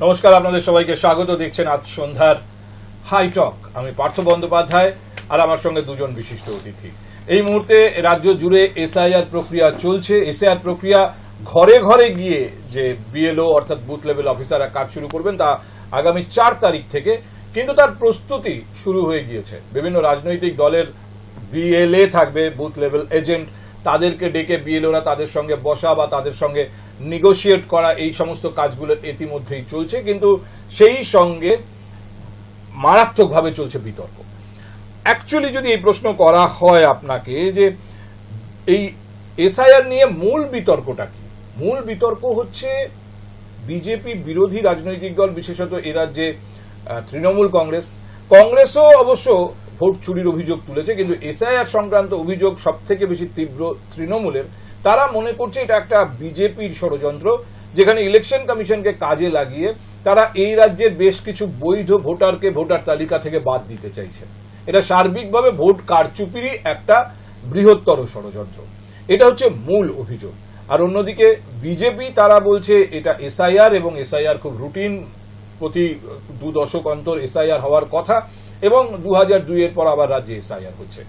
নমস্কার, আপনাদের সবাইকে স্বাগত। দেখছেন আজ সন্ধ্যার হাই টক। আমি পার্থ বন্দ্যোপাধ্যায় আর আমার সঙ্গে দুজন বিশিষ্ট অতিথি। এই মুহূর্তে রাজ্য জুড়ে এসআইআর প্রক্রিয়া চলছে। এসআইআর প্রক্রিয়া ঘরে ঘরে গিয়ে যে বিএলও অর্থাৎ বুথ লেভেল অফিসাররা কাজ শুরু করবেন তা আগামী 4 তারিখ থেকে, কিন্তু তার প্রস্তুতি শুরু হয়ে গিয়েছে। বিভিন্ন রাজনৈতিক দলের বিএলএ থাকবে, বুথ লেভেল এজেন্ট, তাদেরকে ডেকে বিএলওরা তাদের সঙ্গে বসা বা তাদের সঙ্গে নেগোশিয়েট করা, এই সমস্ত কাজগুলো ইতিমধ্যেই চলছে। কিন্তু সেই সঙ্গে মারাত্মকভাবে চলছে বিতর্ক। অ্যাকচুয়ালি যদি এই প্রশ্ন করা হয় আপনাকে যে এই এসআইআর নিয়ে মূল বিতর্কটা কি, মূল বিতর্ক হচ্ছে বিজেপি বিরোধী রাজনৈতিক দল, বিশেষত এ রাজ্যে তৃণমূল কংগ্রেসও অবশ্য ভোট চুরির অভিযোগ তুলেছে, কিন্তু এসআইআর সংক্রান্ত অভিযোগ সব থেকে বেশি তীব্র তৃণমূলের। তারা মনে করছে এটা একটা বিজেপির ষড়যন্ত্র, যেখানে ইলেকশন কমিশনকে কাজে লাগিয়ে তারা এই রাজ্যের বেশ কিছু বৈধ ভোটারকে ভোটার তালিকা থেকে বাদ দিতে চাইছে। এটা সার্বিকভাবে ভোট কারচুপিরই একটা বৃহত্তর ষড়যন্ত্র, এটা হচ্ছে মূল অভিযোগ। আর অন্যদিকে বিজেপি তারা বলছে এটা এসআইআর, এবং এসআইআর খুব রুটিন, প্রতি 2 দশক অন্তর এসআইআর হওয়ার কথা, এবং 2002 এর পর আবার রাজ্যে এসআইআর হচ্ছে।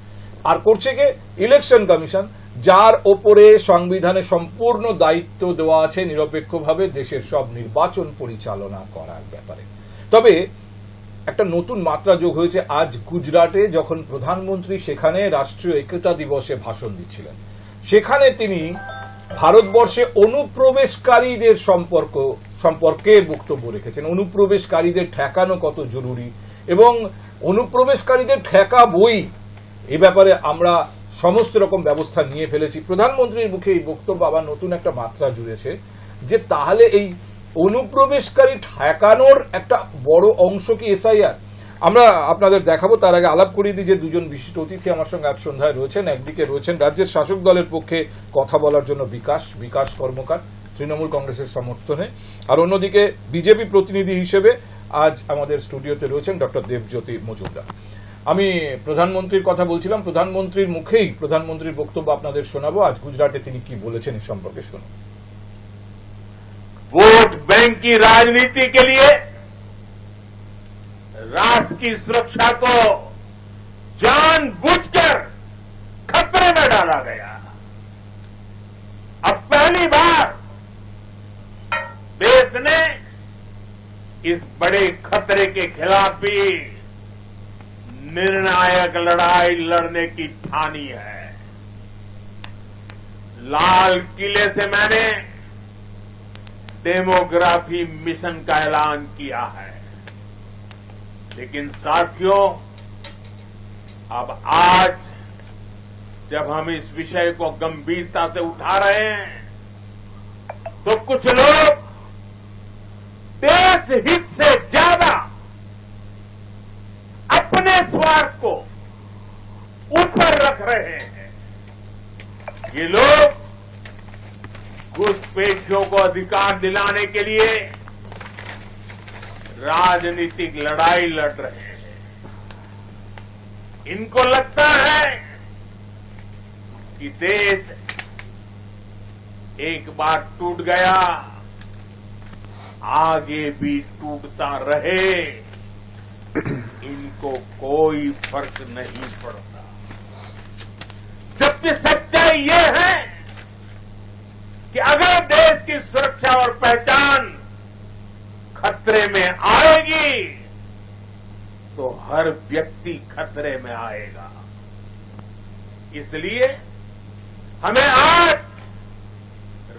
আর করছে কে? ইলেকশন কমিশন, যার ওপরে সংবিধানে সম্পূর্ণ দায়িত্ব দেওয়া আছে নিরপেক্ষভাবে দেশের সব নির্বাচন পরিচালনা করার ব্যাপারে। তবে একটা নতুন মাত্রা যোগ হয়েছে আজ গুজরাটে, যখন প্রধানমন্ত্রী সেখানে রাষ্ট্রীয় একতা দিবসে ভাষণ দিচ্ছিলেন। সেখানে তিনি ভারতবর্ষে অনুপ্রবেশকারীদের সম্পর্কে বক্তব্য রেখেছেন। অনুপ্রবেশকারীদের ঠেকানো কত জরুরি, এবং অনুপ্রবেশকারীদের ঠেকাবই, এ ব্যাপারে আমরা সমস্ত রকম ব্যবস্থা নিয়ে ফেলেছি। প্রধানমন্ত্রীর মুখে এই বক্তব্য আবার নতুন একটা মাত্রা জুড়েছে যে তাহলে এই অনুপ্রবেশকারী ঠেকানোর একটা বড় অংশ কি এসআইআর। আমরা আপনাদের দেখাবো, তার আগে আলাপ করিয়ে দিই যে দুজন বিশিষ্ট অতিথি আমার সঙ্গে আজ সন্ধ্যায় রয়েছেন। একদিকে রয়েছেন রাজ্যের শাসক দলের পক্ষে কথা বলার জন্য বিকাশ কর্মকার, তৃণমূল কংগ্রেসের সমর্থনে, আর অন্যদিকে বিজেপি প্রতিনিধি হিসেবে আজ আমাদের স্টুডিওতে রয়েছেন ডক্টর দেবজ্যোতি মজুমদার। আমি প্রধানমন্ত্রীর কথা বলছিলাম, প্রধানমন্ত্রীর মুখেই প্রধানমন্ত্রীর বক্তব্য আপনাদের শোনাবো। আজ গুজরাটে তিনি কি বলেছেন এই সম্পর্কে শুনুন। वोट बैंक की राजनीति के लिए राष्ट्र की सुरक्षा को जानबूझकर खतरे में डाला गया। अब पहली बार देश ने इस बड़े खतरे के खिलाफ भी निर्णायक लड़ाई लड़ने की ठानी है। लाल किले से मैंने डेमोग्राफी मिशन का ऐलान किया है, लेकिन साथियों, अब आज जब हम इस विषय को गंभीरता से उठा रहे हैं तो कुछ लोग देश हित से ज्यादा अपने स्वार्थ को ऊपर रख रहे हैं। ये लोग घुसपैठियों को अधिकार दिलाने के लिए राजनीतिक लड़ाई लड़ रहे हैं। इनको लगता है कि देश एक बार टूट गया, आगे भी टूटता रहे, इनको कोई फर्क नहीं पड़ता। जबकि सच्चाई ये है कि अगर देश की सुरक्षा और पहचान खतरे में आएगी तो हर व्यक्ति खतरे में आएगा। इसलिए हमें आज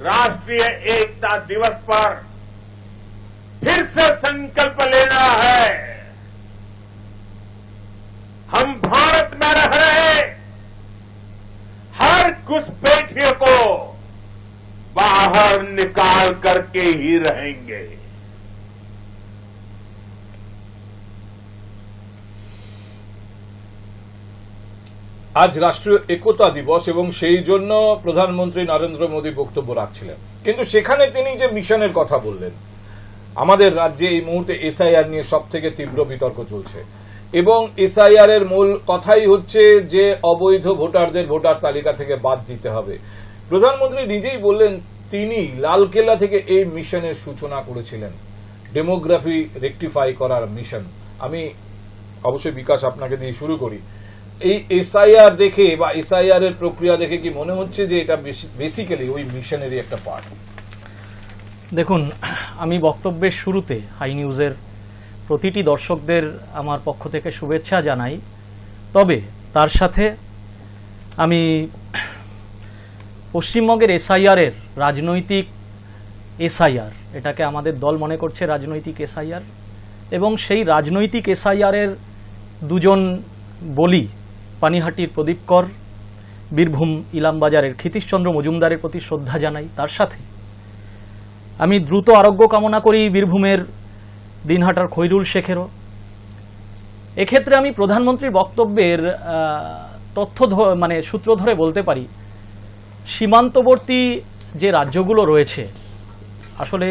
राष्ट्रीय एकता दिवस पर फिर से संकल्प लेना है। हम भारत में रह रहे हर घुसपैठियों को बाहर निकाल करके ही रहेंगे। আজ রাষ্ট্রীয় একতা দিবস, এবং সেই জন্য প্রধানমন্ত্রী নরেন্দ্র মোদী বক্তব্য রাখছিলেন। কিন্তু সেখানে তিনি যে মিশনের কথা বললেন, আমাদের রাজ্যে এই মুহূর্তে এসআইআর নিয়ে সব থেকে তীব্র বিতর্ক চলছে, এবং এসআইআর এর মূল কথাই হচ্ছে যে অবৈধ ভোটারদের ভোটার তালিকা থেকে বাদ দিতে হবে। প্রধানমন্ত্রী নিজেই বললেন তিনি লালকেল্লা থেকে এই মিশনের সূচনা করেছিলেন। ডেমোগ্রাফি রেকটিফাই করার মিশন। আমি অবশ্যই বিকাশ আপনাকে দিয়ে শুরু করি। এই এসআইআর দেখে বা এসআইআর এর প্রক্রিয়া দেখে কি মনে হচ্ছে যে এটা বেসিক্যালি ওই মিশনেরই একটা পার্ট? দেখুন, আমি বক্তব্যের শুরুতে হাই নিউজের প্রতিটি দর্শকদের আমার পক্ষ থেকে শুভেচ্ছা জানাই। তবে তার সাথে আমি পশ্চিমবঙ্গের এসআইআর-এর রাজনৈতিক এসআইআর, এটাকে আমাদের দল মনে করছে রাজনৈতিক এসআইআর, এবং সেই রাজনৈতিক এসআইআর-এর দুজন বলি, পানিহাটির প্রদীপ কর, বীরভূম ইলামবাজারের ক্ষিতীশচন্দ্র মজুমদারের প্রতি শ্রদ্ধা জানাই। তার সাথে আমি দ্রুত আরোগ্য কামনা করি বীরভূমের দিনহাটার খৈরুল শেখেরও। এক্ষেত্রে আমি প্রধানমন্ত্রীর বক্তব্যের সূত্র ধরে বলতে পারি, সীমান্তবর্তী যে রাজ্যগুলো রয়েছে, আসলে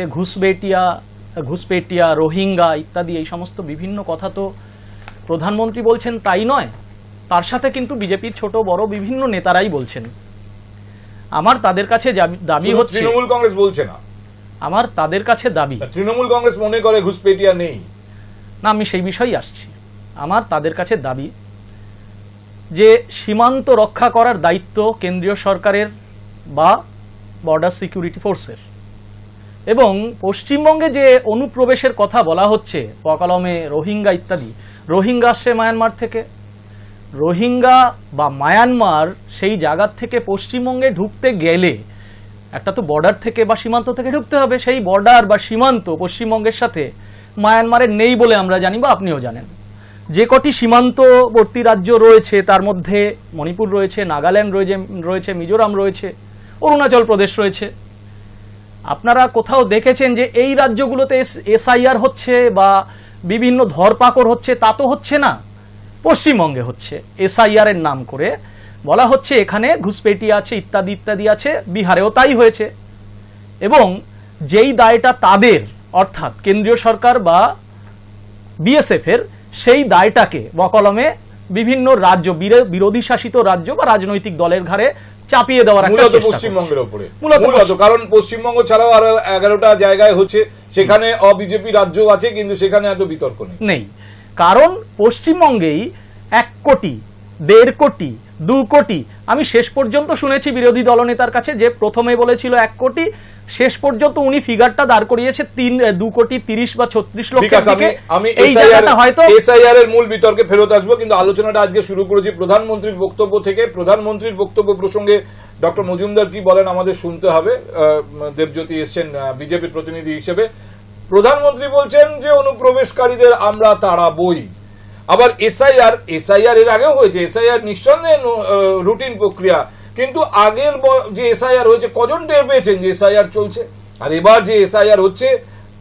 ঘুসপেটিয়া, রোহিঙ্গা ইত্যাদি এই সমস্ত বিভিন্ন কথা তো প্রধানমন্ত্রী বলছেন তাই নয়, তার সাথে কিন্তু বিজেপির ছোট বড় বিভিন্ন নেতারাই বলছেন। আমার তাদের কাছে দাবি হচ্ছে, তৃণমূল কংগ্রেস বলছে না, আমার তাদের কাছে দাবি, তৃণমূল কংগ্রেস মনে করে ঘুসপেটিয়া নেই না, আমি সেই বিষয়েই আসছি। আমার তাদের কাছে দাবি যে সীমান্ত রক্ষা করার দায়িত্ব কেন্দ্রীয় সরকারের বা বর্ডার সিকিউরিটি ফোর্সের, এবং পশ্চিমবঙ্গে যে অনুপ্রবেশের কথা বলা হচ্ছে পকালমে রোহিঙ্গা ইত্যাদি, রোহিঙ্গা আসছে মায়ানমার থেকে, রোহিঙ্গা বা মায়ানমার সেই জায়গার থেকে পশ্চিমবঙ্গে ঢুকতে গেলে একটা তো বর্ডার থেকে বা সীমান্ত থেকে ঢুকতে হবে। সেই বর্ডার বা সীমান্ত পশ্চিমবঙ্গের সাথে মায়ানমারের নেই বলে আমরা জানি বা আপনিও জানেন। যে কটি সীমান্তবর্তী রাজ্য রয়েছে তার মধ্যে মণিপুর রয়েছে, নাগাল্যান্ড রয়েছে, মিজোরাম রয়েছে, অরুণাচল প্রদেশ রয়েছে। আপনারা কোথাও দেখেছেন যে এই রাজ্যগুলোতে এসআইআর হচ্ছে বা বিভিন্ন ধরপাকড় হচ্ছে? তা তো হচ্ছে না। পশ্চিমবঙ্গে হচ্ছে, এসআইআর এর নাম করে বলা হচ্ছে এখানে ঘুসপেটিয়া আছে ইত্যাদি ইত্যাদি আছে। বিহারেও তাই হয়েছে। এবং যেই দায়টা তাদের, অর্থাৎ কেন্দ্রীয় সরকার বা বিএসএফ এর, সেই দায়টাকে বকলমে বিভিন্ন রাজ্য, বিরোধী শাসিত রাজ্য বা রাজনৈতিক দলের ঘাড়ে চাপিয়ে দেওয়ার একটা চেষ্টা পশ্চিমবঙ্গের উপরে, মূলত কারণ পশ্চিমবঙ্গ ছাড়াও আরো 11টা জায়গায় হচ্ছে, সেখানে অবিজেপি রাজ্য আছে, কিন্তু সেখানে এত বিতর্ক নেই। কারণ পশ্চিমবঙ্গেই 1 কোটি, 1.5 কোটি, 2 কোটি, আমি শেষ পর্যন্ত শুনেছি বিরোধী দলনেতার কাছে যে প্রথমে বলেছিল 1 কোটি, শেষ পর্যন্ত উনি ফিগারটা দাঁড় করিয়েছে 2 কোটি 30 বা 36 লক্ষের দিকে। এই জায়গাটা হয়তো এসআইআর এর মূল বিতর্কে ফেরত আসবো, কিন্তু আলোচনাটা আজকে শুরু করেছি প্রধানমন্ত্রীর বক্তব্য থেকে। প্রধানমন্ত্রীর বক্তব্য প্রসঙ্গে ডক্টর মজুমদার কি বলেন আমাদের শুনতে হবে। দেবজ্যোতি এসছেন বিজেপির প্রতিনিধি হিসেবে। প্রধানমন্ত্রী বলছেন যে অনুপ্রবেশকারীদের আমরা তাড়াবই। আবার এসআইআর এর আগেও হয়েছে, এসআইআর নিঃসন্দেহে রুটিন প্রক্রিয়া, কিন্তু আগের যে এসআইআর হয়েছে কজন টের পেয়েছেন যে এসআইআর চলছে? আর এবার যে এসআইআর হচ্ছে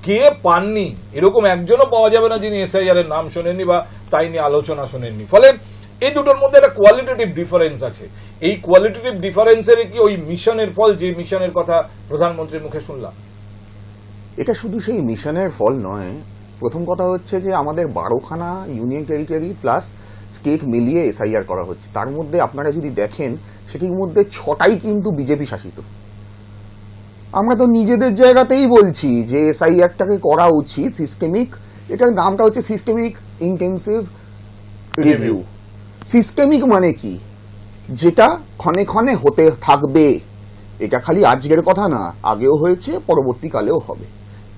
কে পাননি, এরকম একজনও পাওয়া যাবে না যিনি এসআইআর এর নাম শোনেননি বা তাই নিয়ে আলোচনা শোনেননি। ফলে এই দুটোর মধ্যে একটা কোয়ালিটেটিভ ডিফারেন্স আছে। এই কোয়ালিটেটিভ ডিফারেন্সের কি ওই মিশনের ফল, যে মিশনের কথা প্রধানমন্ত্রীর মুখে শুনলাম? এটা শুধু সেই মিশনের ফল নয়। প্রথম কথা হচ্ছে যে আমাদের 12খানা ইউনিয়ন টেরিটরি প্লাস স্টেট মিলিয়ে এসআইআর করা হচ্ছে। তার মধ্যে আপনারা যদি দেখেন সেটির মধ্যে 6টাই কিন্তু বিজেপি শাসিত। আমরা তো নিজেদের জায়গাতেই বলছি যে এসআইআরটাকে করা উচিত সিস্টেমিক, এটার নামটা হচ্ছে সিস্টেমিক ইন্টেন্সিভ রিভিউ। সিস্টেমিক মানে কি? যেটা ক্ষণে ক্ষণে হতে থাকবে। এটা খালি আজকের কথা না, আগেও হয়েছে, পরবর্তীকালেও হবে।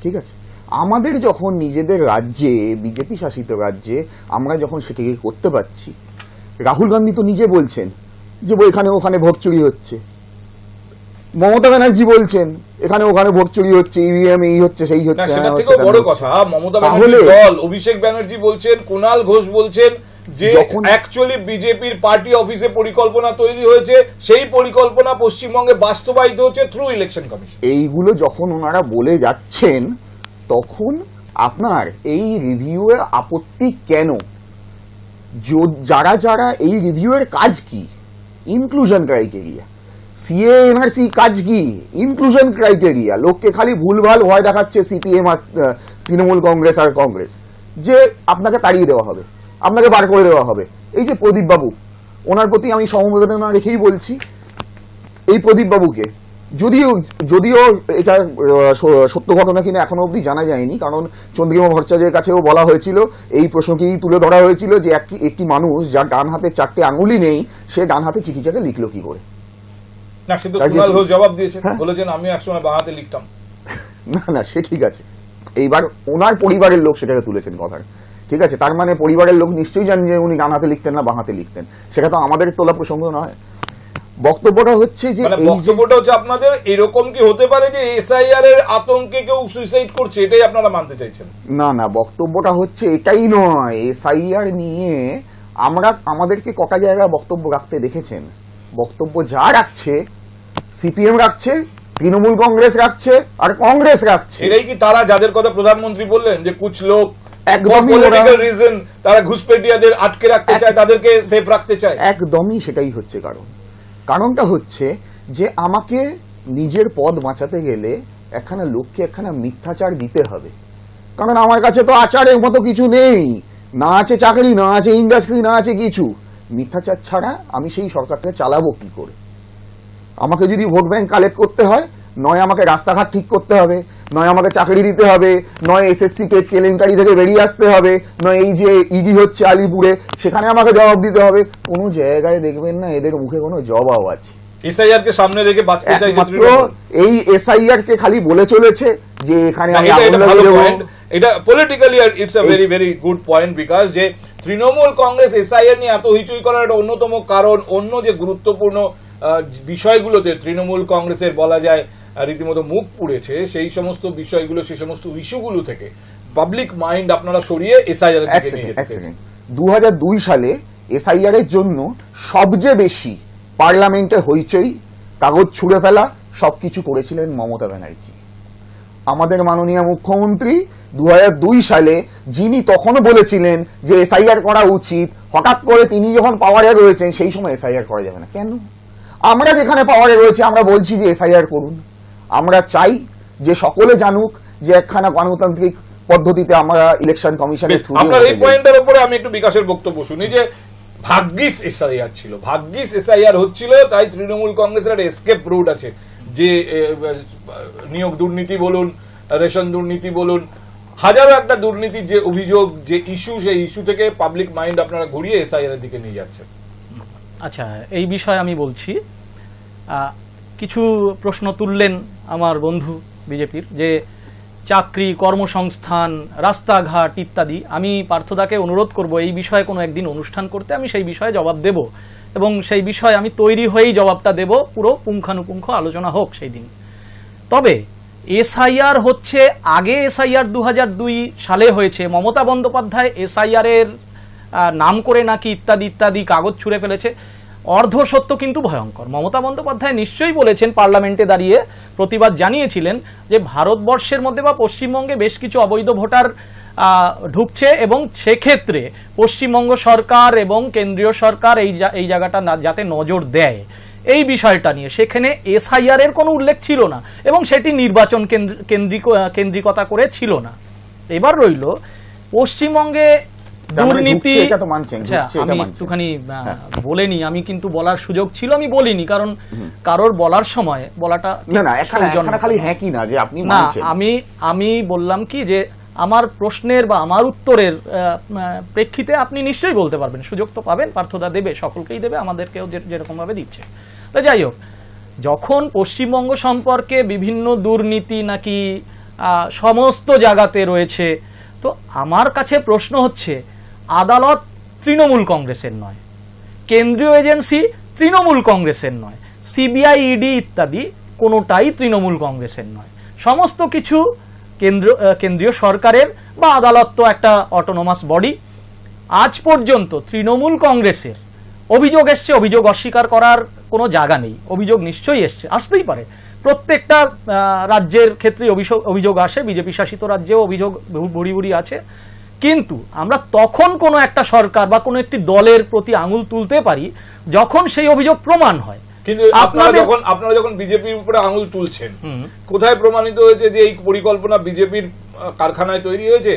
ঠিক আছে, আমাদের যখন নিজেদের রাজ্যে, বিজেপি শাসিত রাজ্যে আমরা যখন সেটাকে করতে পারছি, রাহুল গান্ধী তো নিজে বলছেন যে এখানে ওখানে ভোট চুরি হচ্ছে, মমতা ব্যানার্জি বলছেন এখানে ওখানে ভোট চুরি হচ্ছে, ইভিএম এই হচ্ছে সেই হচ্ছে। সেটা থেকেও বড় কথা, মমতা ব্যানার্জির দল, অভিষেক ব্যানার্জি বলছেন, কুণাল ঘোষ বলছেন যে অ্যাকচুয়ালি বিজেপির পার্টি অফিসে পরিকল্পনা তৈরি হয়েছে, সেই পরিকল্পনা পশ্চিমবঙ্গে বাস্তবায়িত হচ্ছে থ্রু ইলেকশন কমিশন। এইগুলো যখন ওনারা বলে যাচ্ছেন তখন আপনার এই রিভিউয়ের আপত্তি কেন? যারা যারা এই রিভিউয়ের কাজ কি? Inclusion criteria. সিএ এনআরসি কাজ কি? Inclusion criteria. লোককে খালি ভুলভাল ভয় দেখাচ্ছে সিপিএম আর তৃণমূল কংগ্রেস আর কংগ্রেস যে আপনাকে তাড়িয়ে দেওয়া হবে, আপনাকে বার করে দেওয়া হবে। এই যে প্রদীপ বাবু, ওনার প্রতি আমি সমবেদনা রেখেই বলছি, এই প্রদীপ বাবুকে যদিও এটা সত্য ঘটনা কিনা এখনো অবধি জানা যায়নি, কারণ চন্দ্রিমা ভট্টাচার্যের কাছেও বলা হয়েছিল, এই প্রশ্নকেই তুলে ধরা হয়েছিল যে একটি মানুষ যার ডান হাতে 4টে আঙুলই নেই, সে ডান হাতে চিঠিটাকে লিখলো কি করে। না, সে তো কুণাল ঘোষ জবাব দিয়েছেন, বলেছেন আমি একসময় বাঁ হাতে লিখতাম। না সে ঠিক আছে, এইবার ওনার পরিবারের লোক সেটাকে তুলেছেন কথা, ঠিক আছে, তার মানে পরিবারের লোক নিশ্চয়ই জানেন যে উনি ডান হাতে লিখতেন না বাঁ হাতে লিখতেন, সেটা তো আমাদের তোলা প্রসঙ্গ নয়। বক্তব্যটা হচ্ছে যে বক্তব্যটা হচ্ছে আপনাদের এরকম কি হতে পারে যে এসআইআর এর আতঙ্কে কেউ সুইসাইড করছে, এটাই আপনারা মানতে চাইছেন? না, বক্তব্যটা হচ্ছে এটাই নয়। এসআইআর নিয়ে আমাদেরকে কটা জায়গায় বক্তব্য রাখতে দেখেছেন? বক্তব্য যা রাখছে সিপিএম রাখছে, তৃণমূল কংগ্রেস রাখছে, আর কংগ্রেস রাখছে। এটাই কি তারা যাদের কথা প্রধানমন্ত্রী বললেন যে কুছ লোক পলিটিক্যাল রিজন তারা ঘুষপেটিয়াদের আটকে রাখতে চায়, তাদেরকে সেফ রাখতে চায়? একদমই সেটাই হচ্ছে কারণটা হচ্ছে যে আমাকে নিজের পদ বাঁচাতে গেলে একখানা লোককে একখানা মিথ্যাচার দিতে হবে, কারণ আমার কাছে তো আচারের মতো কিছু নেই, না আছে চাকরি, না আছে ইন্ডাস্ট্রি, না আছে কিছু। মিথ্যাচার ছাড়া আমি সেই সরকারকে চালাবো কি করে? আমাকে যদি ভোট ব্যাংক কালেক্ট করতে হয়, নয় আমাকে রাস্তাঘাট ঠিক করতে হবে, নয় আমাকে চাকরি দিতে হবে, নয় এসএসসি কেলেঙ্কারি থেকে বেরিয়ে আসতে হবে, নয় এই যে ইডি হচ্ছে আলিপুরে সেখানে আমাকে জবাব দিতে হবে। কোনো জায়গায় দেখবেন না এদের মুখে কোনো জবাব আছে। এসআইআর কে সামনে রেখে বাঁচতে চাইছে এই এসআইআর কে খালি বলে চলেছে যে এখানে আমি এটা politically it's a very very good point, because যে তৃণমূল কংগ্রেস এসআইআর নিয়ে এত হইচই করার একটা অন্যতম কারণ, অন্য যে গুরুত্বপূর্ণ বিষয়গুলোতে তৃণমূল কংগ্রেসের বলা যায় রীতিমতো মুখ পুড়েছে, সেই সমস্ত বিষয়গুলো, সেই সমস্ত ইস্যুগুলো থেকে পাবলিক মাইন্ড আপনারা সরিয়ে এসআইআর এর দিকে নিয়ে যেতে চাইছেন। 2002 সালে এসআইআর এর জন্য সবচেয়ে বেশি পার্লামেন্টে হইচই, কাগজ ছুঁড়ে ফেলা সবকিছু করেছিলেন মমতা ব্যানার্জি। আমাদের মাননীয় মুখ্যমন্ত্রী 2002 সালে যিনি তখন বলেছিলেন যে এসআইআর করা উচিত, হঠাৎ করে তিনি যখন পাওয়ারে রয়েছেন সেই সময় এসআইআর করা যাবে না কেন? আমরা যেখানে পাওয়ারে রয়েছে আমরা বলছি যে এসআইআর করুন। আমরা চাই যে সকলে জানুক যে একখানা গণতান্ত্রিক পদ্ধতিতে আমরা ইলেকশন কমিশনের থ্রু। আপনার এই পয়েন্টের উপরে আমি একটু বিকাশের বক্তব্য শুনি যে ভাগ্যিস এসআইআর ছিল, ভাগ্যিস এসআইআর হচ্ছিল, তাই তৃণমূল কংগ্রেসের একটা এসকেপ রুট আছে, যে নিয়োগ দুর্নীতি বলুন, রেশন দুর্নীতি বলুন, হাজারো একটা দুর্নীতির যে অভিযোগ, যে ইস্যু, সেই ইস্যু থেকে পাবলিক মাইন্ড আপনারা ঘুরিয়ে এসআইআর এর দিকে নিয়ে যাচ্ছেন। আচ্ছা, এই বিষয়ে আমি বলছি, কিছু প্রশ্ন তুললেন আমার বন্ধু বিজেপির, যে চাকরি, কর্মসংস্থান, রাস্তাঘাট ইত্যাদি। আমি পার্থদাকে অনুরোধ করব এই বিষয়ে কোনো একদিন অনুষ্ঠান করতে, আমি সেই বিষয়ে জবাব দেব, এবং সেই বিষয়ে আমি তৈরি হয়েই জবাবটা দেব, পুরো পুঙ্খানুপুঙ্খ আলোচনা হোক সেই দিন। তবে এসআইআর হচ্ছে, আগে এসআইআর 2002 সালে হয়েছে, মমতা বন্দ্যোপাধ্যায় এসআইআর এর নাম করে নাকি ইত্যাদি ইত্যাদি কাগজ ছুঁড়ে ফেলেছে, অর্ধ সত্য কিন্তু ভয়ঙ্কর। মমতা বন্দ্যোপাধ্যায় নিশ্চয়ই বলেছেন, পার্লামেন্টে দাঁড়িয়ে প্রতিবাদ জানিয়েছিলেন যে ভারতবর্ষের মধ্যে বা পশ্চিমবঙ্গে বেশ কিছু অবৈধ ভোটার ঢুকছে, এবং সেক্ষেত্রে পশ্চিমবঙ্গ সরকার এবং কেন্দ্রীয় সরকার এই জায়গাটা যাতে নজর দেয়, এই বিষয়টা নিয়ে সেখানে এসআইআর এর কোনো উল্লেখ ছিল না, এবং সেটি নির্বাচন কেন্দ্রিকতা করে ছিল না। এবার রইল পশ্চিমবঙ্গে দুর্নীতি। আমি একটুখানি বলেনি, আমি কিন্তু বলার সুযোগ ছিল, আমি বলিনি, কারণ কারোর বলার সময় বলাটা না। আমি বললাম কি যে আমার প্রশ্নের বা আমার উত্তরের প্রেক্ষিতে আপনি নিশ্চয়ই বলতে পারবেন, সুযোগ তো পাবেন, পার্থদা দেবে, সকলকেই দেবে, আমাদেরকেও যেরকম ভাবে দিচ্ছে। তো যাই হোক, যখন পশ্চিমবঙ্গ সম্পর্কে বিভিন্ন দুর্নীতি নাকি সমস্ত জায়গাতে রয়েছে, তো আমার কাছে প্রশ্ন হচ্ছে, আদালত তৃণমূল কংগ্রেসের নয়, কেন্দ্রীয় এজেন্সি তৃণমূল কংগ্রেসের নয়, সিবিআই, ইডি ইত্যাদি কোনোটাই তৃণমূল কংগ্রেসের নয়, সমস্ত কিছু কেন্দ্রীয় সরকারের, বা আদালত তো একটা অটোনোমাস বডি। আজ পর্যন্ত তৃণমূল কংগ্রেসের অভিযোগ এসছে, অভিযোগ অস্বীকার করার কোনো জায়গা নেই, অভিযোগ নিশ্চয়ই এসছে, আসতেই পারে, প্রত্যেকটা রাজ্যের ক্ষেত্রে অভিযোগ আসে, বিজেপি শাসিত রাজ্যেও অভিযোগ ভুরি ভুরি আছে, কিন্তু আমরা তখন কোনো একটা সরকার বা কোনো একটি দলের প্রতি আঙুল তুলতে পারি যখন সেই অভিযোগ প্রমাণ হয়। কিন্তু আপনারা যখন বিজেপির উপরে আঙুল তুলছেন, কোথায় প্রমাণিত হয়েছে যে এই পরিকল্পনা বিজেপির কারখানায় তৈরি হয়েছে,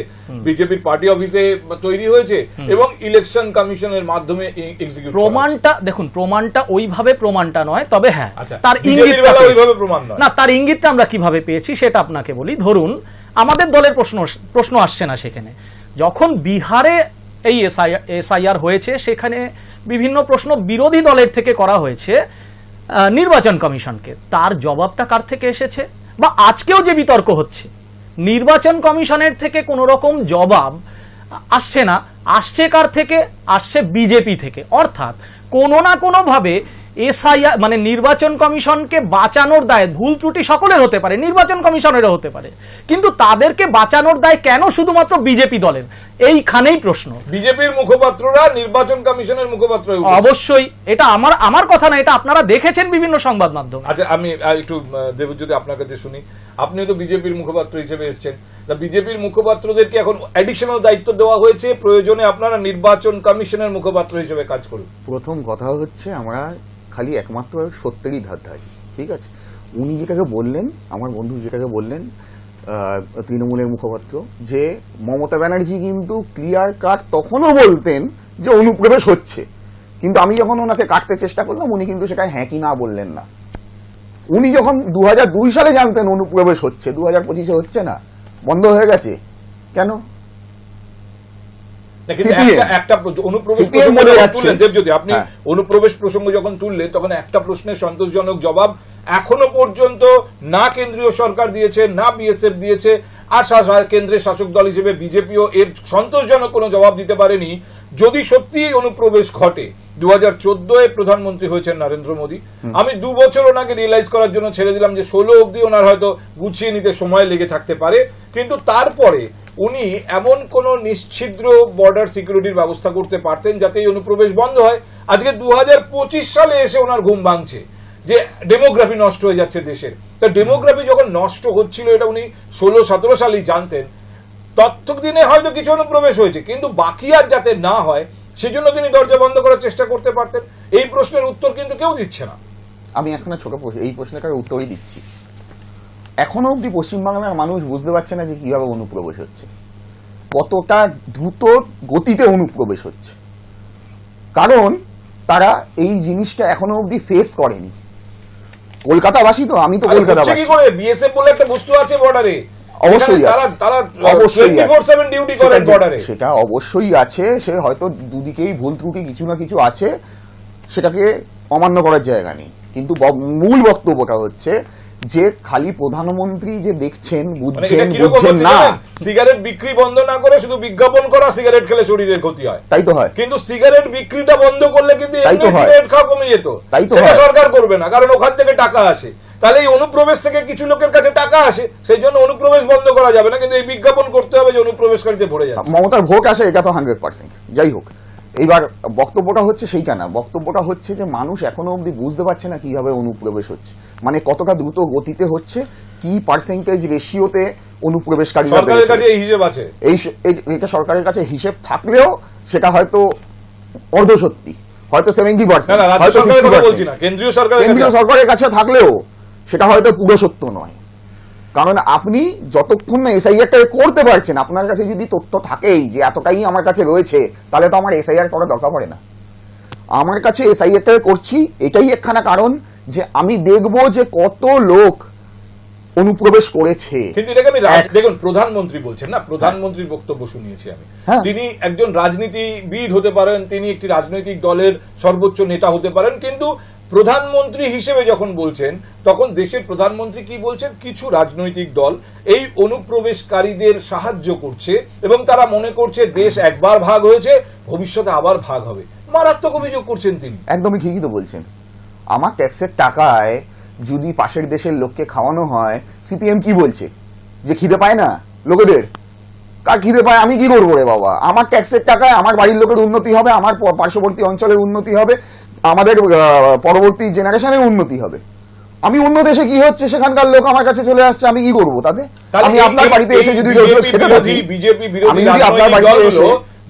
বিজেপির পার্টি অফিসে তৈরি হয়েছে এবং ইলেকশন কমিশনের মাধ্যমে এক্সিকিউট? প্রমাণটা দেখুন, প্রমাণটা ওইভাবে প্রমাণটা নয়, তবে হ্যাঁ তার ইঙ্গিতটা ওইভাবে প্রমাণ নয়। না, তার ইঙ্গিতটা আমরা কিভাবে পেয়েছি সেটা আপনাকে বলি। ধরুন আমাদের দলের প্রশ্ন আসছে না সেখানে, যখন বিহারে এই এসআইআর হয়েছে সেখানে বিভিন্ন প্রশ্ন বিরোধী দলের থেকে করা হয়েছে নির্বাচন কমিশনকে, তার জবাবটা কার থেকে এসেছে? বা আজকেও যে বিতর্ক হচ্ছে, নির্বাচন কমিশনের থেকে কোনো রকম জবাব আসছে না, আসছে কার থেকে? আসছে বিজেপি থেকে। অর্থাৎ কোনো না কোনোভাবে এসআইআর মানে নির্বাচন কমিশনকে বাঁচানোর দায়, ভুল ত্রুটি সকলের হতে পারে, নির্বাচন কমিশনেরও হতে পারে, কিন্তু তাদেরকে বাঁচানোর দায় কেন শুধুমাত্র বিজেপি দলের? এইখানেই প্রশ্ন। বিজেপির মুখপাত্ররা নির্বাচন কমিশনের মুখপাত্র, অবশ্যই এটা আমার কথা না, এটা আপনারা দেখেছেন বিভিন্ন সংবাদ মাধ্যমে। আচ্ছা, আমি একটু দেবজ্যোতি আপনার কাছে শুনি, আপনি তো বিজেপির মুখপাত্র হিসেবে এসেছেন, বিজেপির মুখপাত্রদেরকে এখন অ্যাডিশনাল দায়িত্ব দেওয়া হয়েছে, প্রয়োজনে আপনারা নির্বাচন কমিশনের মুখপাত্র হিসেবে কাজ করুন। প্রথম কথা হচ্ছে আমরা খালি একমাত্র সত্যেরই ধারধারি, ঠিক আছে? উনি যেটাকে বললেন, আমার বন্ধু যেটাকে বললেন তৃণমূলের মুখপাত্র, যে মমতা ব্যানার্জি কিন্তু ক্লিয়ার কাট তখনও বলতেন যে অনুপ্রবেশ হচ্ছে, কিন্তু আমি যখন ওনাকে কাটতে চেষ্টা করলাম উনি কিন্তু সেটা হ্যাঁ কি না বললেন না। উনি যখন 2002 সালে জানতেন অনুপ্রবেশ হচ্ছে, 2025-এ হচ্ছে না, বন্ধ হয়ে গেছে কেন? অনুপ্রবেশ প্রসঙ্গ যখন তুললেন তখন একটা প্রশ্নের সন্তোষজনক জবাব এখনো পর্যন্ত না কেন্দ্রীয় সরকার দিয়েছে, না বিএসএফ দিয়েছে, আর কেন্দ্রের শাসক দল হিসেবে বিজেপিও এর সন্তোষজনক কোনো জবাব দিতে পারেনি। যদি সত্যি অনুপ্রবেশ ঘটে, 2014-এ প্রধানমন্ত্রী হয়েছেন নরেন্দ্র মোদী, আমি 2 বছর ওনাকে রিয়েলাইজ করার জন্য ছেড়ে দিলাম যে 16 অব্দি ওনার হয়তো গুছিয়ে নিতে সময় লেগে থাকতে পারে, কিন্তু তারপরে উনি এমন কোন নিশ্ছিদ্র বর্ডার সিকিউরিটির ব্যবস্থা করতে পারতেন যাতে এই অনুপ্রবেশ বন্ধ হয়। আজকে 2025 সালে এসে ওনার ঘুম ভাঙছে যে ডেমোগ্রাফি নষ্ট হয়ে যাচ্ছে দেশের। তা ডেমোগ্রাফি যখন নষ্ট হচ্ছিল এটা উনি 16-17 সালেই জানতেন, ততদিনে হয়তো কিছু অনুপ্রবেশ হয়েছে, কিন্তু বাকি আর যাতে না হয় সেজন্য তিনি দরজা বন্ধ করার চেষ্টা করতে পারতেন। এই প্রশ্নের উত্তর কিন্তু কেউ দিচ্ছে না। আমি এখন ছোট এই প্রশ্নটার উত্তরই দিচ্ছি। এখনো অব্দি পশ্চিমবাংলার মানুষ বুঝতে পারছে না যে কিভাবে অনুপ্রবেশ হচ্ছে, কতটা দ্রুত গতিতে অনুপ্রবেশ হচ্ছে, কারণ তারা এই জিনিসটা এখনো অব্দি ফেস করেনি। কলকাতাবাসী তো, আমি তো কলকাতাবাসী। কি করে বিএসএফ বলে একটা বস্তু আছে বর্ডারে, অবশ্যই তারা 24/7 ডিউটি করেন বর্ডারে, সেটা অবশ্যই আছে। সে হয়তো দুদিকেই ভুল ত্রুটি কিছু না কিছু আছে, সেটাকে অমান্য করার জায়গা নেই, কিন্তু মূল বক্তব্যটা হচ্ছে যে খালি প্রধানমন্ত্রী যে দেখছেন বুঝছেন না, সিগারেট বিক্রি বন্ধ না করে শুধু বিজ্ঞাপন করা সিগারেট খেলে শরীরের ক্ষতি হয়, তাই তো হয়। কিন্তু সিগারেট বিক্রিটা বন্ধ করলে কিন্তু সিগারেট খাওয়া কমে যেত, সেটা সরকার করবে না, কারণ ওখান থেকে টাকা আসে। তাহলে এই অনুপ্রবেশ থেকে কিছু লোকের কাছে টাকা আসে, সেই জন্য অনুপ্রবেশ বন্ধ করা যাবে না, কিন্তু এই বিজ্ঞাপন করতে হবে যে অনুপ্রবেশকারীতে ভরে যাচ্ছে। মমতার ভোট আসে, এটা তো 100%। যাই হোক, এইবার বক্তব্যটা হচ্ছে সেইটা না, বক্তব্যটা হচ্ছে যে মানুষ এখনো অব্দি বুঝতে পারছে না কিভাবে অনুপ্রবেশ হচ্ছে, মানে কতটা দ্রুত গতিতে হচ্ছে, কি পার্সেন্টেজ রেশিওতে অনুপ্রবেশকারী। সরকারের কাছে এই হিসেব আছে, এটা সরকারের কাছে হিসেব থাকলেও সেটা হয়তো অর্ধ সত্যি, হয়তো 70%, কেন্দ্রীয় সরকারের কাছে থাকলেও সেটা হয়তো পুরো সত্য নয়। কারণ আপনি যতক্ষণ না এসআইআরটাকে করতে পারছেন, আপনার কাছে যদি তথ্য থাকেই যে এতটাই আমার কাছে রয়েছে, তাহলে তো আমার এসআইআর করার দরকার পড়ে না। আমার কাছে এসআইআরটাকে করছি এটাই একখানা কারণ যে আমি দেখব যে কত লোক অনুপ্রবেশ করেছে। কিন্তু এটাকে আমি দেখুন, প্রধানমন্ত্রী বলছেন না, প্রধানমন্ত্রীর বক্তব্য শুনিয়েছি আমি। তিনি একজন রাজনীতিবিদ হতে পারেন, তিনি একটি রাজনৈতিক দলের সর্বোচ্চ নেতা হতে পারেন, কিন্তু প্রধানমন্ত্রী হিসেবে যখন বলছেন তখন দেশের প্রধানমন্ত্রী কি বলছেন, কিছু রাজনৈতিক দল এই অনুপ্রবেশকারীদের সাহায্য করছে এবং তারা মনে করছে দেশ একবার ভাগ হয়েছে, ভবিষ্যতে আবার ভাগ হবে। মারাত্মক অভিযোগ করছেন তিনি। একদমই ঠিকই তো বলছেন। আমার ট্যাক্সের টাকায় যদি পাশের দেশের লোককে খাওয়ানো হয়, সিপিএম কি বলছে যে খিদে পায় না লোকেদের? কার খিদে পায়? আমি কি করবো রে বাবা? আমার ট্যাক্সের টাকায় আমার বাড়ির লোকের উন্নতি হবে, আমার পার্শ্ববর্তী অঞ্চলের উন্নতি হবে, আমাদের পরবর্তী জেনারেশনের উন্নতি হবে। আমি অন্য দেশে কি হচ্ছে সেখানকার লোক আমার কাছে চলে আসছে, আমি কি করবো তাতে? আমি আপনার বাড়িতে এসে যদি খেতে থাকি, বিজেপি বিরোধী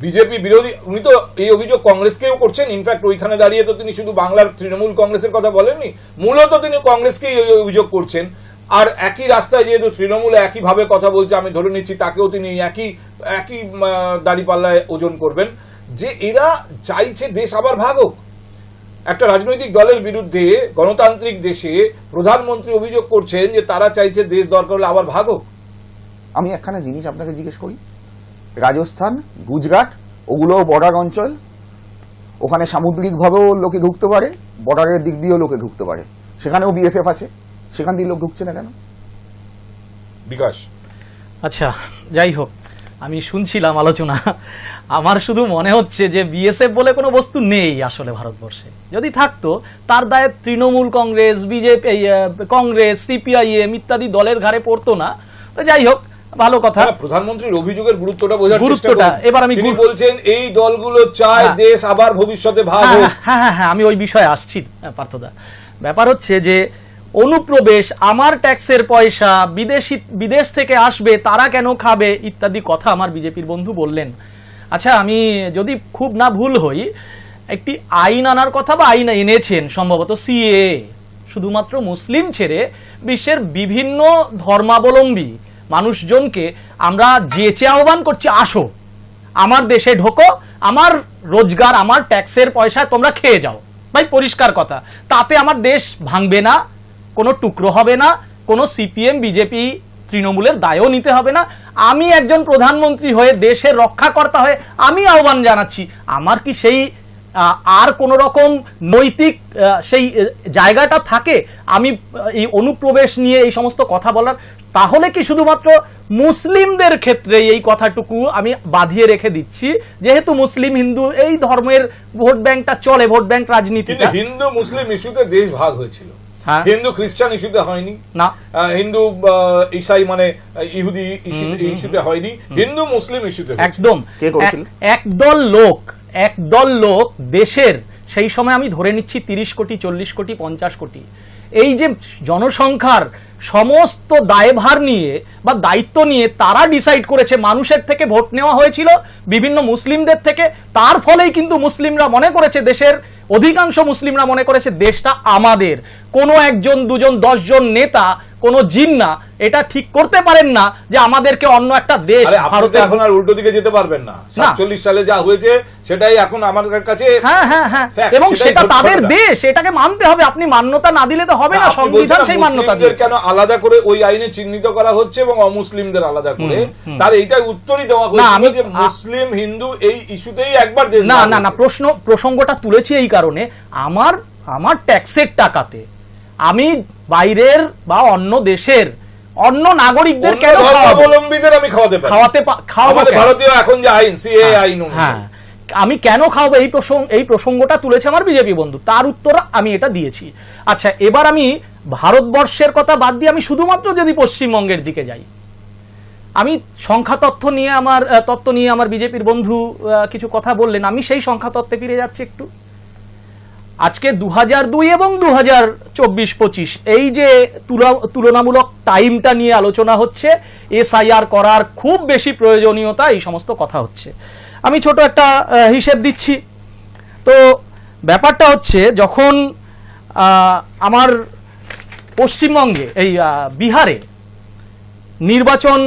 বিজেপি বিরোধী, উনি তো এই অভিযোগ কংগ্রেসকেও করছেন। ইনফ্যাক্ট ওইখানে দাঁড়িয়ে তো তিনি শুধু বাংলার তৃণমূল কংগ্রেসের কথা বলেননি, মূলত তিনি কংগ্রেসকেই অভিযোগ করছেন। আর একই রাস্তায় যেহেতু তৃণমূল একইভাবে কথা বলছে, আমি ধরে নিচ্ছি তাকেও তিনি একই দাড়িপাল্লায় ওজন করবেন, যে এরা চাইছে দেশ আবার ভাগ হোক। একটা রাজনৈতিক দলের বিরুদ্ধে গণতান্ত্রিক দেশে প্রধানমন্ত্রী অভিযোগ করছেন যে তারা চাইছে দেশ দরকার হলে আবার ভাগ হোক। আমি একখানা জিনিস আপনাকে জিজ্ঞেস করি, রাজস্থান, গুজরাট, ওগুলো বর্ডার অঞ্চল, ওখানে সামুদ্রিকভাবেও লোকে ঢুকতে পারে, বর্ডারের দিক দিয়েও লোকে ঢুকতে পারে, সেখানেও বিএসএফ আছে, সেখান দিয়ে লোক ঢুকছে না কেন? বিকাশ, আচ্ছা যাই হোক, আমি শুনছিলাম আলোচনা, আমার শুধু মনে হচ্ছে যে বিএসএফ বলে কোনো বস্তু নেই আসলে ভারতবর্ষে। যদি থাকতো তার দায়ে তৃণমূল কংগ্রেস, বিজেপি, কংগ্রেস, সিপিআইএম ইত্যাদি দলের ঘাড়ে পড়তো না। তো যাই হোক, ভালো কথা। প্রধানমন্ত্রীর অভিযোগের গুরুত্বটা বোঝার গুরুত্বটা এবার আমি বলছেন, এই দলগুলো চায় দেশ আবার ভবিষ্যতে ভাগ হোক। হ্যাঁ, আমি ওই বিষয়ে আসছি পার্থদা। ব্যাপার হচ্ছে যে অনুপ্রবেশ, আমার ট্যাক্সের পয়সা বিদেশ থেকে আসবে, তারা কেন খাবে ইত্যাদি কথা আমার বিজেপির বন্ধু বললেন। আচ্ছা, আমি যদি খুব না ভুল হই, একটি আইন আনার কথা বা আইন এনেছেন সম্ভবত, সিএ, শুধুমাত্র মুসলিম ছেড়ে বিশ্বের বিভিন্ন ধর্মাবলম্বী মানুষজনকে আমরা যেচে আহ্বান করছি, আসো আমার দেশে ঢোকো, আমার রোজগার, আমার ট্যাক্সের পয়সায় তোমরা খেয়ে যাও। ভাই পরিষ্কার কথা, তাতে আমার দেশ ভাঙবে না, কোনো টুকরো হবে না, কোনো সিপিএম, বিজেপি, তৃণমূলের দায়ও নিতে হবে না। আমি একজন প্রধানমন্ত্রী হয়ে, দেশের রক্ষাকর্তা হয়ে আমি আহ্বান জানাচ্ছি। আমার কি সেই আর কোন রকম নৈতিক সেই জায়গাটা থাকে আমি এই অনুপ্রবেশ নিয়ে এই সমস্ত কথা বলার? তাহলে কি শুধুমাত্র মুসলিমদের ক্ষেত্রে এই কথাটুকু আমি বাঁধিয়ে রেখে দিচ্ছি, যেহেতু মুসলিম হিন্দু এই ধর্মের ভোট ব্যাংকটা চলে, ভোট ব্যাংক রাজনীতিটা। হিন্দু মুসলিম ইস্যুতে দেশ ভাগ হয়েছিল, হিন্দু খ্রিস্টান ইস্যুতে হয়নি না, হিন্দু ঈসাই মানে ইহুদি ইস্যুতে হয়নি, হিন্দু মুসলিম ইস্যুতে একদম। একদল লোক দেশের সেই সময় আমি ধরে নিচ্ছি 30 কোটি, 40 কোটি, 50 কোটি, এই যে জনসংখ্যার সমস্ত দায়ভার নিয়ে বা দায়িত্ব নিয়ে তারা ডিসাইড করেছে, মানুষের থেকে ভোট নেওয়া হয়েছিল বিভিন্ন মুসলিমদের থেকে, তার ফলেই কিন্তু মুসলিমরা মনে করেছে, দেশের অধিকাংশ মুসলিমরা মনে করেছে দেশটা আমাদের। কোনো একজন, দুজন, 10 জন নেতা, কোনো জিন্না এটা ঠিক করতে পারেন না যে আমাদেরকে অন্য একটা দেশ, ভারতে এখন আর উল্টো দিকে যেতে পারবেন না। 47 সালে যা হয়েছে সেটাই এখন আমাদের কাছে, হ্যাঁ, এবং সেটা তাদের দেশ, এটাকে মানতে হবে। আপনি মান্যতা না দিলে তো হবে না, সংবিধান সেই মান্যতা দিয়েছে। কেন আলাদা করে ওই আইনে চিহ্নিত করা হচ্ছে এবং অমুসলিমদের আলাদা করে? তার এইটাই উত্তরই দেওয়া হয়েছে যে মুসলিম হিন্দু এই ইস্যুতেই একবার দেশ। না, প্রসঙ্গটা তুলেছি এই কারণে, আমার ট্যাক্সের টাকাতে আমি বাইরের বা অন্য দেশের অন্য নাগরিকদের কেন ধর্মাবলম্বীদের আমি খাওয়াতে ভারতীয় এখন যে আইন, সিএ আইন, হ্যাঁ, আমি কেন খাওয়াবো? এই প্রসঙ্গটা তুলেছে আমার বিজেপি বন্ধু, তার উত্তর আমি এটা দিয়েছি। আচ্ছা, এবার আমি ভারতবর্ষের কথা বাদ দিয়ে আমি শুধুমাত্র যদি পশ্চিমবঙ্গের দিকে যাই, আমি সংখ্যা তথ্য নিয়ে আমার বিজেপির বন্ধু কিছু কথা বললেন, আমি সেই সংখ্যা তথ্যে ফিরে যাচ্ছি একটু। আজকে 2002 এবং 2024-25 এই যে তুলনামূলক টাইমটা নিয়ে আলোচনা হচ্ছে, এসআইআর করার খুব বেশি প্রয়োজনীয়তা, এই সমস্ত কথা হচ্ছে। আমি ছোট একটা হিসেব দিচ্ছি। তো ব্যাপারটা হচ্ছে, যখন আমার পশ্চিমবঙ্গে এই বিহারে নির্বাচন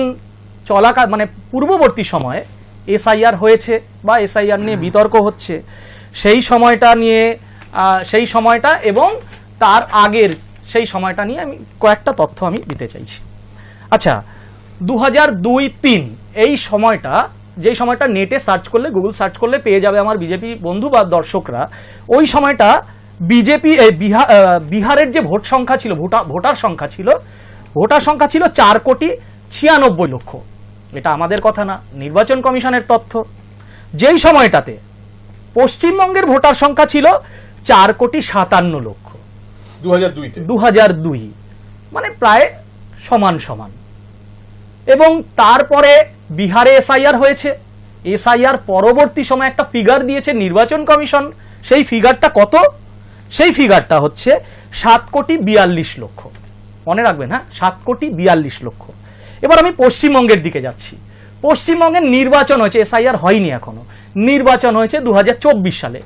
চলাকাল, মানে পূর্ববর্তী সময়ে এসআইআর হয়েছে বা এসআইআর নিয়ে বিতর্ক হচ্ছে, সেই সময়টা এবং তার আগের সেই সময়টা নিয়ে আমি কয়েকটা তথ্য আমি দিতে চাইছি। আচ্ছা, 2002-03 এই সময়টা, যেই সময়টা নেটে সার্চ করলে, গুগল সার্চ করলে পেয়ে যাবে আমার বিজেপি বন্ধু বা দর্শকরা, ওই সময়টা বিজেপি বিহারের যে ভোটার সংখ্যা ছিল 4,96,00,000। এটা আমাদের কথা না, নির্বাচন কমিশনের তথ্য। যেই সময়টাতে পশ্চিমবঙ্গের ভোটার সংখ্যা ছিল 4,57,00,000, 2002, মানে প্রায় সমান। এবং তারপরে বিহারে এসআইআর হয়েছে, এসআইআর পরবর্তী সময় একটা ফিগার দিয়েছে নির্বাচন কমিশন। সেই ফিগারটা কত? সেই ফিগারটা হচ্ছে 7,42,00,000। মনে রাখবেন, হ্যাঁ, 7,42,00,000। এবার আমি পশ্চিমবঙ্গের দিকে যাচ্ছি। পশ্চিমবঙ্গের নির্বাচন হয়েছে, এসআইআর হয়নি এখনো, নির্বাচন হয়েছে 2024 সালে।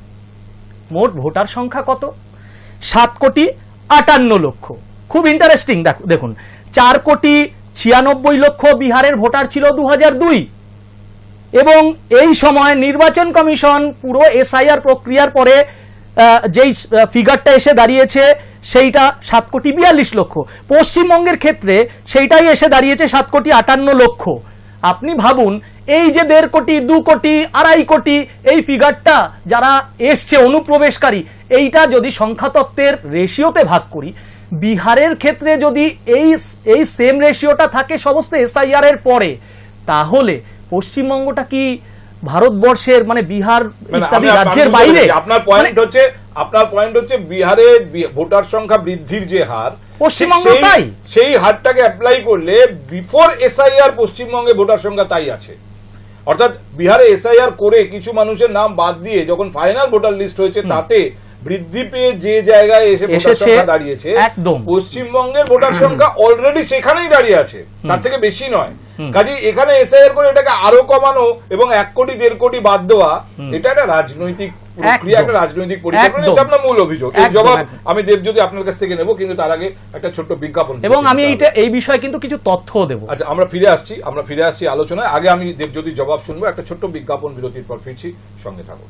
মোট ভোটার সংখ্যা কত? 7,58,00,000। খুব ইন্টারেস্টিং, দেখুন 4,96,00,000 বিহারের ভোটার ছিল 2002, এবং এই সময় নির্বাচন কমিশন পুরো এসআইআর প্রক্রিয়ার পরে যেই ফিগারটা এসে দাঁড়িয়েছে সেইটা 7,42,00,000। পশ্চিমবঙ্গের ক্ষেত্রে সেইটাই এসে দাঁড়িয়েছে 7,58,00,000। আপনি ভাবুন, এই যে 1.5 কোটি, 2 কোটি, 2.5 কোটি এই ফিগারটা যারা এসছে অনুপ্রবেশকারী, এইটা যদি সংখ্যাতত্ত্বের রেশিওতে ভাগ করি, বিহারের ক্ষেত্রে যদি এই সেম রেশিওটা থাকে সমস্ত এসআইআর এর পরে, তাহলে পশ্চিমবঙ্গটা কি ভারতবর্ষের মানে বিহার ইত্যাদি রাজ্যের বাইরে? আপনার পয়েন্ট হচ্ছে বিহারে ভোটার সংখ্যা বৃদ্ধির যে হার, পশ্চিমবঙ্গ তাই, সেই হারটাকে অ্যাপ্লাই করলে বিফোর এসআইআর পশ্চিমবঙ্গে ভোটার সংখ্যা তাই আছে। অর্থাৎ বিহারে এসআইআর করে কিছু মানুষের নাম বাদ দিয়ে যখন ফাইনাল ভোটার লিস্ট হয়েছে, তাতে বৃদ্ধি পেয়ে যে জায়গায় এসে ভোটার সংখ্যা দাঁড়িয়েছে, একদম পশ্চিমবঙ্গের ভোটার সংখ্যা অলরেডি সেখানেই দাঁড়িয়ে আছে, তার থেকে বেশি নয়। কাজে এখানে এসআইআর করে এটাকে আরো কমানো এবং 1 কোটি 1.5 কোটি বাদ দেওয়া, এটা একটা রাজনৈতিক প্রক্রিয়া, একটা রাজনৈতিক পরিকল্পনা। এটা আপনার মূল অভিযোগ। এই জবাব আমি দেবজ্যোতি আপনার কাছ থেকে নেব, কিন্তু তার আগে একটা ছোট্ট বিজ্ঞাপন, এবং আমি এই বিষয়ে কিন্তু কিছু তথ্য দেব। আচ্ছা, আমরা ফিরে আসছি আলোচনায়। আগে আমি দেবজ্যোতির জবাব শুনবো। একটা ছোট্ট বিজ্ঞাপন বিরতির পর ফিরছি, সঙ্গে থাকুন।